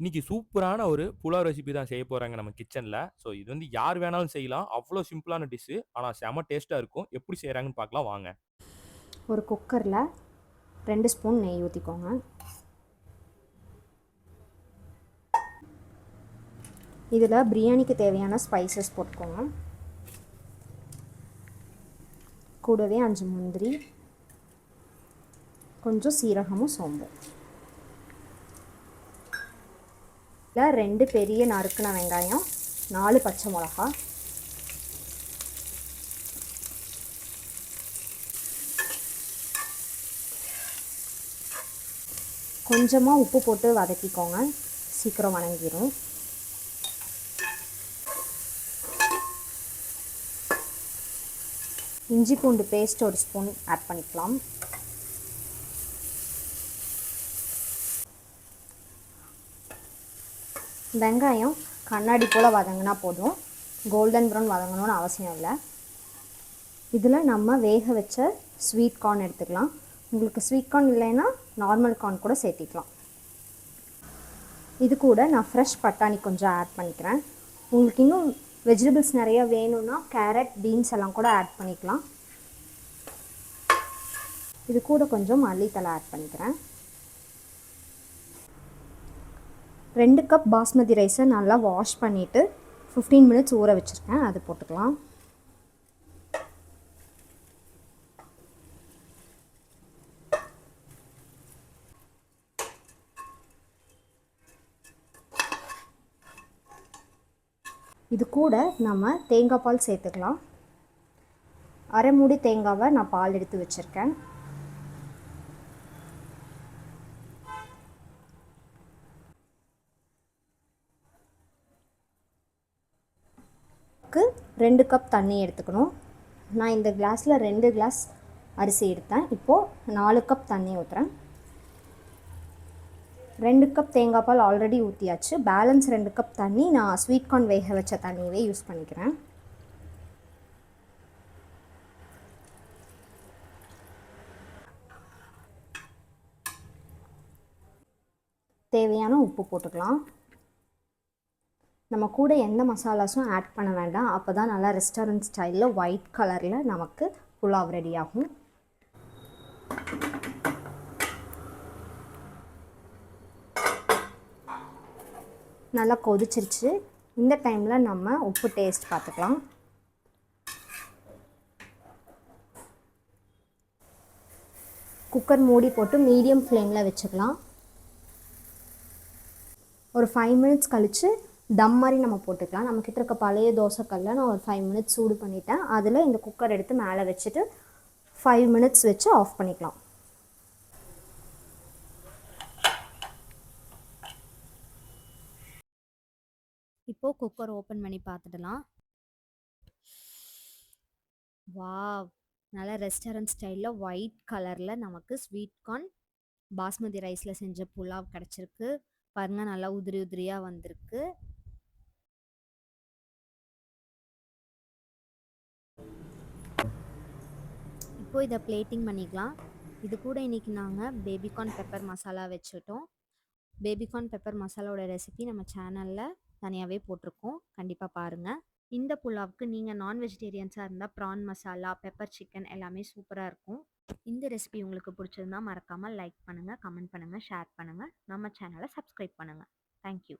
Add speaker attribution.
Speaker 1: இன்னைக்கு சூப்பரான ஒரு புலாவ் ரெசிபி தான் செய்ய போறாங்க நம்ம கிச்சன்ல. ஸோ இது வந்து யார் வேணாலும் செய்யலாம். அவ்வளோ சிம்பிளான டிஷ்ஷு. ஆனா செம டேஸ்ட்டா இருக்கும். எப்படி செய்றாங்கன்னு பார்க்கலாம் வாங்க.
Speaker 2: ஒரு குக்கரில் 2 ஸ்பூன் நெய் ஊற்றிக்கோங்க. இதில் பிரியாணிக்கு தேவையான ஸ்பைசஸ் போட்டுக்கோங்க. கூடவே 5 முந்திரி, கொஞ்சம் சீரகமும் சோம்பு. இதில் 2 பெரிய நறுக்குன வெங்காயம், 4 பச்சை மிளகா, கொஞ்சமாக உப்பு போட்டு வதக்கிக்கோங்க. சீக்கிரம் வதங்கிடும். இஞ்சி பூண்டு பேஸ்ட் 1 ஸ்பூன் ஆட் பண்ணிக்கலாம். வெங்காயம் கண்ணாடி போல் வதங்கினா போதும். கோல்டன் ப்ரௌன் வதங்கணும்னு அவசியம் இல்லை. இதில் நம்ம வேக வச்ச ஸ்வீட் கார்ன் எடுத்துக்கலாம். உங்களுக்கு ஸ்வீட் கார்ன் இல்லைன்னா நார்மல் கார்ன் கூட சேர்த்திக்கலாம். இது கூட நான் ஃப்ரெஷ் பட்டாணி கொஞ்சம் ஆட் பண்ணிக்கிறேன். உங்களுக்கு இன்னும் வெஜிடபிள்ஸ் நிறையா வேணும்னா கேரட், பீன்ஸ் எல்லாம் கூட ஆட் பண்ணிக்கலாம். இது கூட கொஞ்சம் மல்லித்தலை ஆட் பண்ணிக்கிறேன். 2 கப் பாஸ்மதி ரைஸை நல்லா வாஷ் பண்ணிவிட்டு 15 மினிட்ஸ் ஊற வச்சுருக்கேன். அது போட்டுக்கலாம். இது கூட நம்ம தேங்காய் பால் சேர்த்துக்கலாம். அரை மூடி தேங்காவை நான் பால் எடுத்து வச்சுருக்கேன். க்கு 2 கப் தண்ணி எடுத்துக்கணும். நான் இந்த கிளாஸில் 2 கிளாஸ் அரிசி எடுத்தேன். இப்போது 4 கப் தண்ணி ஊற்றுறேன். 2 கப் தேங்காய் பால் ஆல்ரெடி ஊற்றியாச்சு. பேலன்ஸ் 2 கப் தண்ணி நான் ஸ்வீட் கார்ன் வேக வச்ச தண்ணியவே யூஸ் பண்ணிக்கிறேன். தேவையான உப்பு போட்டுக்கலாம். நம்ம கூட எந்த மசாலாஸும் ஆட் பண்ண வேண்டாம். அப்போ தான் நல்லா ரெஸ்டாரண்ட் ஸ்டைலில் ஒயிட் கலரில் நமக்கு புலாவ் ரெடி ஆகும். நல்லா கொதிச்சிருச்சு. இந்த டைமில் நம்ம உப்பு டேஸ்ட் பார்த்துக்கலாம். குக்கர் மூடி போட்டு மீடியம் ஃப்ளேமில் வச்சுக்கலாம். ஒரு 5 மினிட்ஸ் கழித்து தம் மாதிரி நம்ம போட்டுக்கலாம். நம்மக்கிட்ட இருக்க பழைய தோசைக்கல்ல நான் ஒரு 5 மினிட்ஸ் சூடு பண்ணிட்டேன். அதில் இந்த குக்கர் எடுத்து மேலே வச்சுட்டு 5 மினிட்ஸ் வச்சு ஆஃப் பண்ணிக்கலாம். இப்போது குக்கர் ஓப்பன் பண்ணி பார்த்துடலாம். வாவ், நல்லா ரெஸ்டாரண்ட் ஸ்டைலில் ஒயிட் கலரில் நமக்கு ஸ்வீட் கார்ன் பாஸ்மதி ரைஸில் செஞ்ச புலாவ் கிடச்சிருக்கு. பாருங்கள், நல்லா உதிரி உதிரியாக வந்திருக்கு. இப்போ இதை பிளேட்டிங் பண்ணிக்கலாம். இது கூட இன்றைக்கி நாங்கள் பேபிகார்ன் பெப்பர் மசாலா வச்சுட்டோம். பேபிகார்ன் பெப்பர் மசாலாவோட ரெசிபி நம்ம சேனலில் தனியாகவே போட்டிருக்கோம். கண்டிப்பாக பாருங்கள். இந்த புலாவுக்கு நீங்கள் நான் வெஜிடேரியன்ஸாக இருந்தால் ப்ரான் மசாலா, பெப்பர் சிக்கன் எல்லாமே சூப்பராக இருக்கும். இந்த ரெசிபி உங்களுக்கு பிடிச்சிருந்தா மறக்காமல் லைக் பண்ணுங்கள், கமெண்ட் பண்ணுங்கள், ஷேர் பண்ணுங்கள். நம்ம சேனலை சப்ஸ்கிரைப் பண்ணுங்கள். தேங்க்யூ.